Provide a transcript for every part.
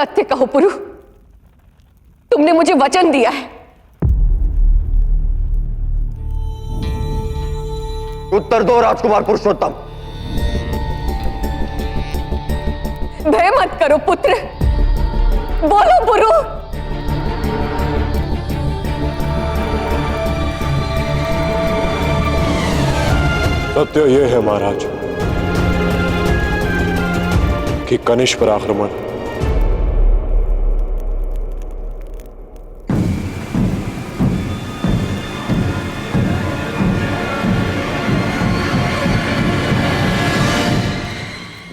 सत्य कहो पुरु, तुमने मुझे वचन दिया है। उत्तर दो राजकुमार पुरुषोत्तम। भय मत करो पुत्र, बोलो पुरु। सत्य यह है महाराज कि कनिष्क पर आक्रमण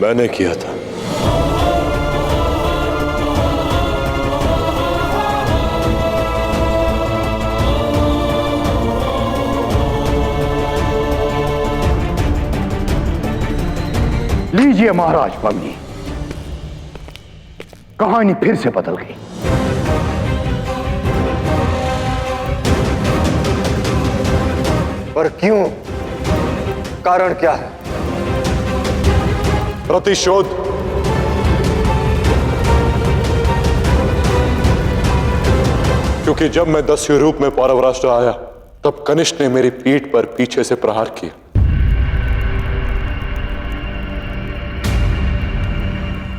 मैंने किया था। लीजिए महाराज बमनी, कहानी फिर से बदल गई। पर क्यों? कारण क्या है? प्रतिशोध। क्योंकि जब मैं दस्यु रूप में पौरव राष्ट्र आया तब कनिष्क ने मेरी पीठ पर पीछे से प्रहार किया।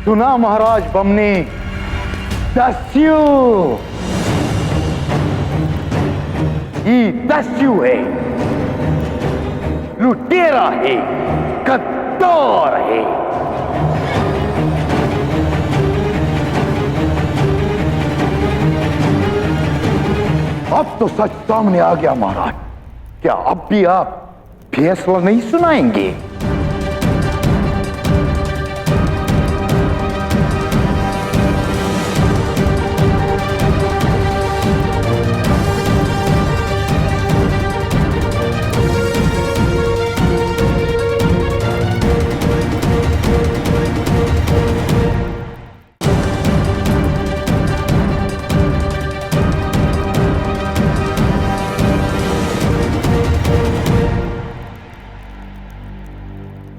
सुना महाराज बमनी, दस्यु ये दस्यु है, लुटेरा है, गद्दार है। अब तो सच सामने आ गया महाराज। क्या अब भी आप फैसला नहीं सुनाएंगे?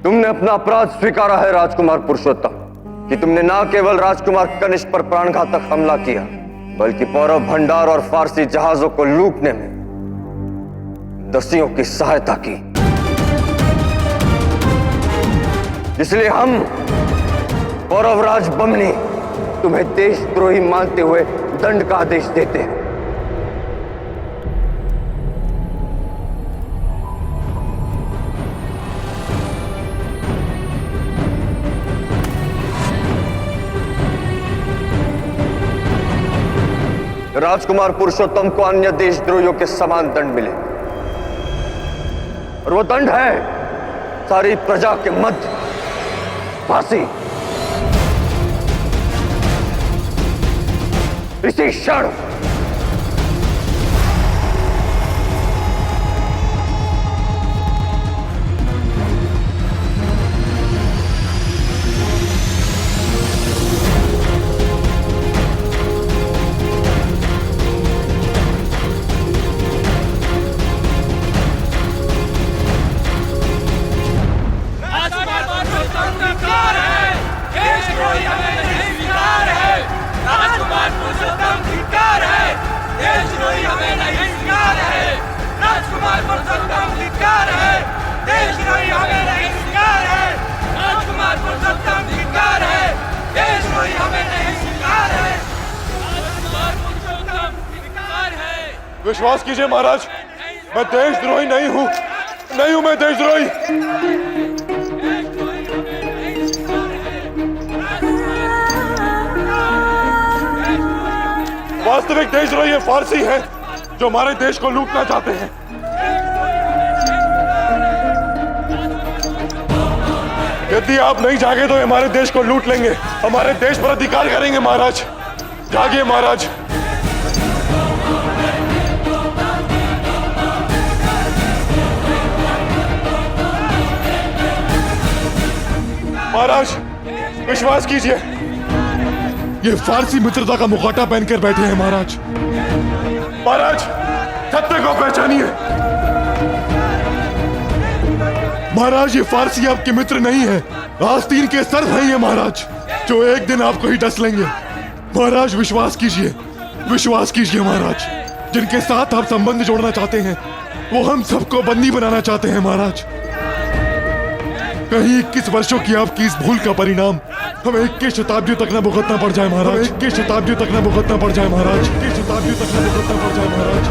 तुमने अपना अपराध स्वीकारा है राजकुमार पुरुषोत्तम कि तुमने न केवल राजकुमार कनिष्क पर प्राणघातक हमला किया बल्कि पौरव भंडार और फारसी जहाजों को लूटने में दस्युओं की सहायता की। इसलिए हम पौरवराज बमनी तुम्हें देशद्रोही मानते हुए दंड का आदेश देते हैं। राजकुमार पुरुषोत्तम को अन्य देशद्रोहियों के समान दंड मिले और वो दंड है सारी प्रजा के मध्य फांसी। इसी क्षण विश्वास कीजिए महाराज, मैं देशद्रोही नहीं हूं, नहीं हूं मैं देशद्रोही। वास्तविक देशद्रोही ये फारसी हैं जो हमारे देश को लूटना चाहते हैं। यदि आप नहीं जागे तो हमारे देश को लूट लेंगे, हमारे देश पर अधिकार करेंगे। महाराज जागिए महाराज। महाराज विश्वास कीजिए, ये फारसी मित्रता का मुखौटा पहनकर बैठे हैं। महाराज महाराज सत्य को पहचानिए। महाराज ये फारसी आपके मित्र नहीं है, आस्तीन के सर्प हैं ये महाराज, जो एक दिन आपको ही डस लेंगे। महाराज विश्वास कीजिए महाराज। जिनके साथ आप संबंध जोड़ना चाहते हैं वो हम सबको बंदी बनाना चाहते हैं महाराज। कहीं 21 वर्षों की आपकी इस भूल का परिणाम हमें 21 शताब्दियों तक न भुगतना पड़ जाए महाराज। 21 शताब्दियों तक न भुगतना पड़ जाए महाराज। 21 शताब्दियों तक न भुगतना पड़ जाए महाराज।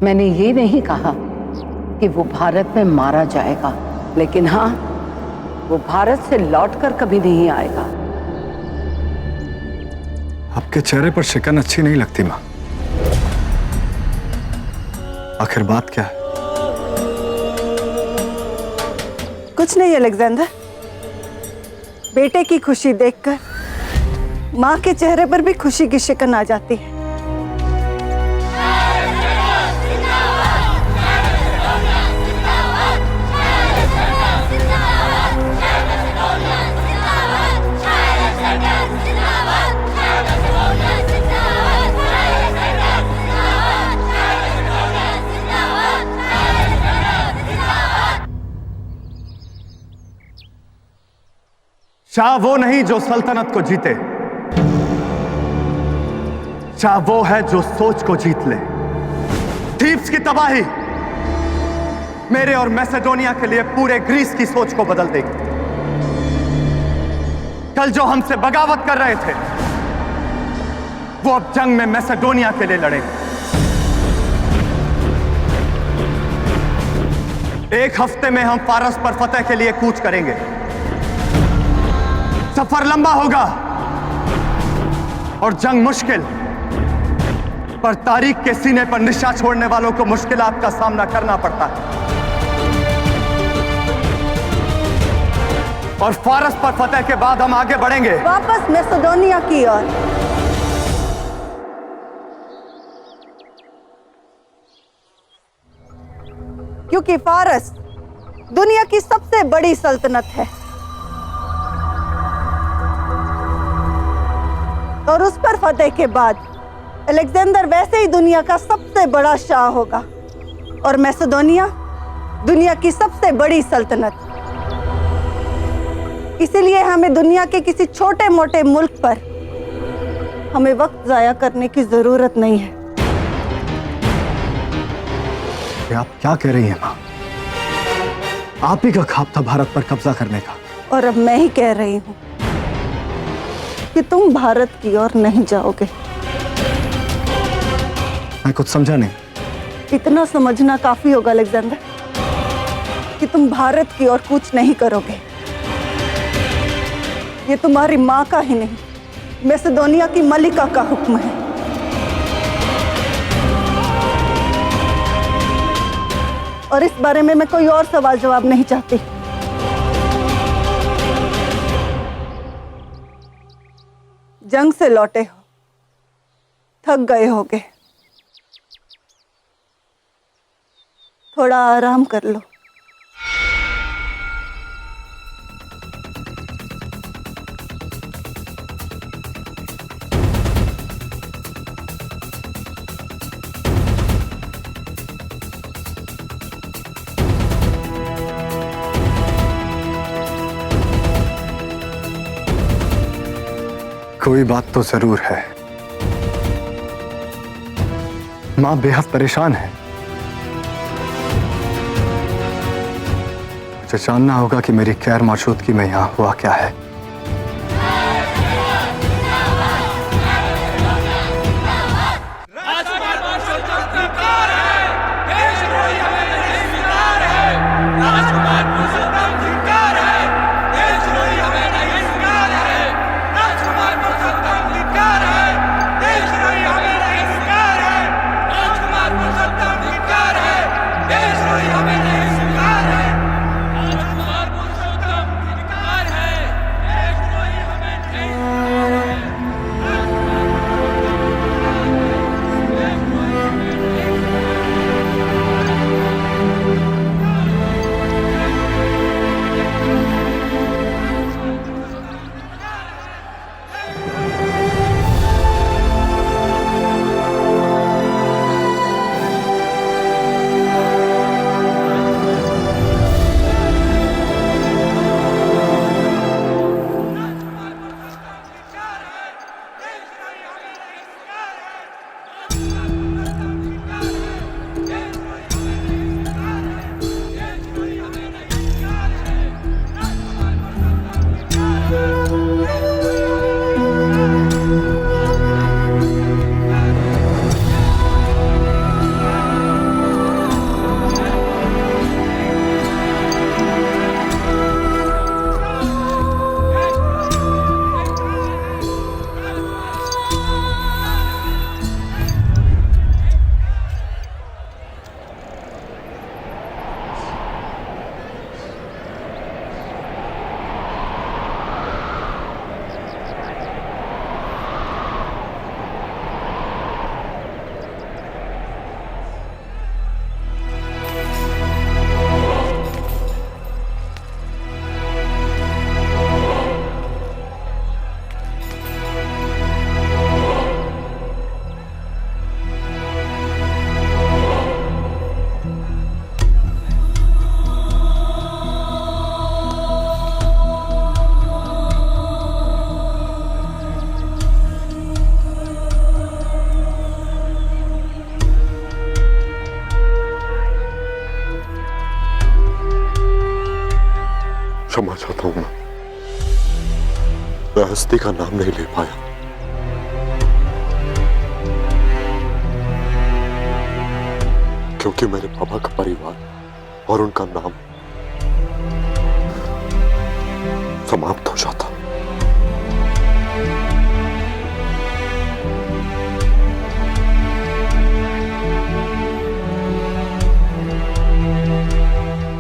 मैंने ये नहीं कहा कि वो भारत में मारा जाएगा, लेकिन हाँ, वो भारत से लौटकर कभी नहीं आएगा। आपके चेहरे पर शिकन अच्छी नहीं लगती माँ। आखिर बात क्या है? कुछ नहीं अलेक्जेंडर, बेटे की खुशी देखकर माँ के चेहरे पर भी खुशी की शिकन आ जाती है। शाह वो नहीं जो सल्तनत को जीते, शाह वो है जो सोच को जीत ले। थीब्स की तबाही मेरे और मैसेडोनिया के लिए पूरे ग्रीस की सोच को बदल देगी। कल जो हमसे बगावत कर रहे थे वो अब जंग में मैसेडोनिया के लिए लड़ेंगे। एक हफ्ते में हम फारस पर फतह के लिए कूच करेंगे। सफर लंबा होगा और जंग मुश्किल, पर तारीख के सीने पर निशान छोड़ने वालों को मुश्किलात का सामना करना पड़ता है। और फारस पर फतह के बाद हम आगे बढ़ेंगे वापस मैसेडोनिया की ओर। क्योंकि फारस दुनिया की सबसे बड़ी सल्तनत है और उस पर फतेह के बाद अलेक्जेंडर वैसे ही दुनिया का सबसे बड़ा शाह होगा और मैसेडोनिया दुनिया की सबसे बड़ी सल्तनत। इसीलिए हमें दुनिया के किसी छोटे मोटे मुल्क पर हमें वक्त जाया करने की जरूरत नहीं है। ये आप क्या कह रही हैं माँ? आप ही का ख्वाब था भारत पर कब्जा करने का। और अब मैं ही कह रही हूँ कि तुम भारत की ओर नहीं जाओगे। मैं कुछ समझा नहीं। इतना समझना काफी होगा अलेक्जेंडर कि तुम भारत की ओर कूच नहीं करोगे। ये तुम्हारी माँ का ही नहीं, मैसेडोनिया की मलिका का हुक्म है। और इस बारे में मैं कोई और सवाल जवाब नहीं चाहती। जंग से लौटे हो, थक गए होगे, थोड़ा आराम कर लो। कोई बात तो जरूर है। मां बेहद परेशान है। मुझे जानना होगा कि मेरी गैर मौजूदगी में यहां हुआ क्या है। क्षमा चाहता हूं मैं हस्ती का नाम नहीं ले पाया। क्योंकि मेरे पापा का परिवार और उनका नाम समाप्त हो जाता।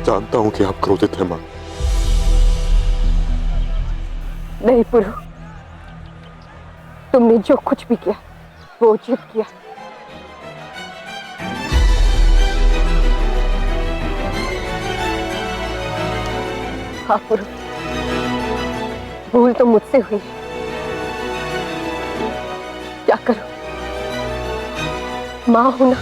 जानता हूं कि आप क्रोधित हैं मां। नहीं पुरु, तुमने जो कुछ भी किया वो उचित किया। हाँ पुरु, भूल तो मुझसे हुई। क्या करूं, मां हूं ना।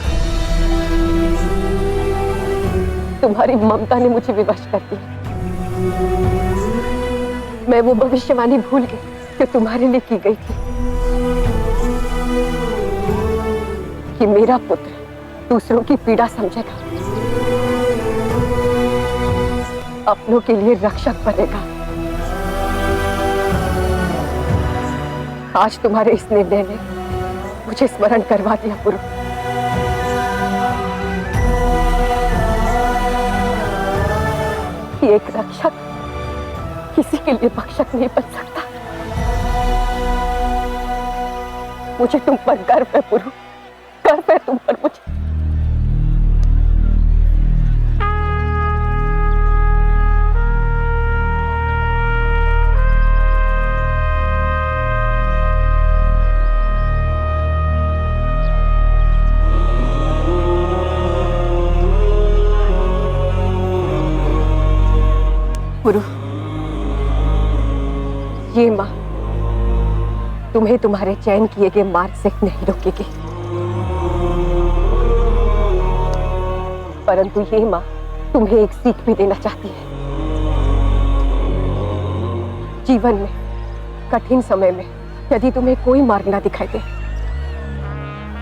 तुम्हारी ममता ने मुझे विवश कर दिया। मैं वो भविष्यवाणी भूल गई जो तुम्हारे लिए की गई थी। कि मेरा पुत्र दूसरों की पीड़ा समझेगा, अपनों के लिए रक्षक बनेगा। आज तुम्हारे इस निर्णय ने मुझे स्मरण करवा दिया पुरु। कि एक रक्षक किसी के लिए भक्षक नहीं बन सकता। मुझे तुम पर गर्व है पुरु, गर्व है तुम पर मुझे। पुरु, ये मां तुम्हें तुम्हारे चयन किए गए मार्ग से नहीं रोकेगी, परंतु ये मां तुम्हें एक सीख भी देना चाहती है। जीवन में कठिन समय में यदि तुम्हें कोई मार्ग ना दिखाई दे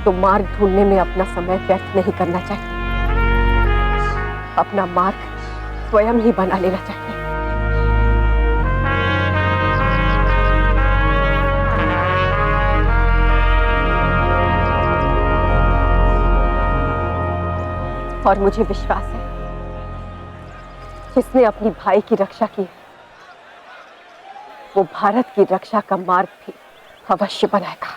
तो मार्ग ढूंढने में अपना समय व्यर्थ नहीं करना चाहिए। अपना मार्ग स्वयं ही बना लेना चाहिए। और मुझे विश्वास है जिसने अपनी भाई की रक्षा की है वो भारत की रक्षा का मार्ग भी अवश्य बनाएगा।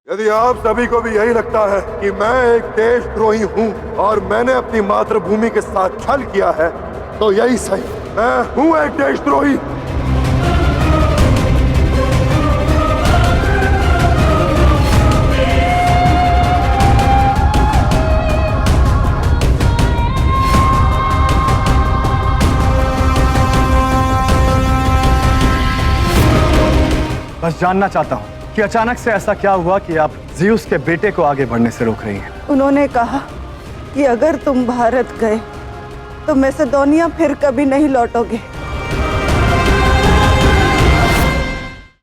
यदि आप सभी को भी यही लगता है कि मैं एक देशद्रोही हूं और मैंने अपनी मातृभूमि के साथ छल किया है तो यही सही, मैं हूं एक देशद्रोही। बस जानना चाहता हूं कि अचानक से ऐसा क्या हुआ कि आप ज़्यूस के बेटे को आगे बढ़ने से रोक रही हैं? उन्होंने कहा कि अगर तुम भारत गए तो मैसेडोनिया फिर कभी नहीं लौटोगे।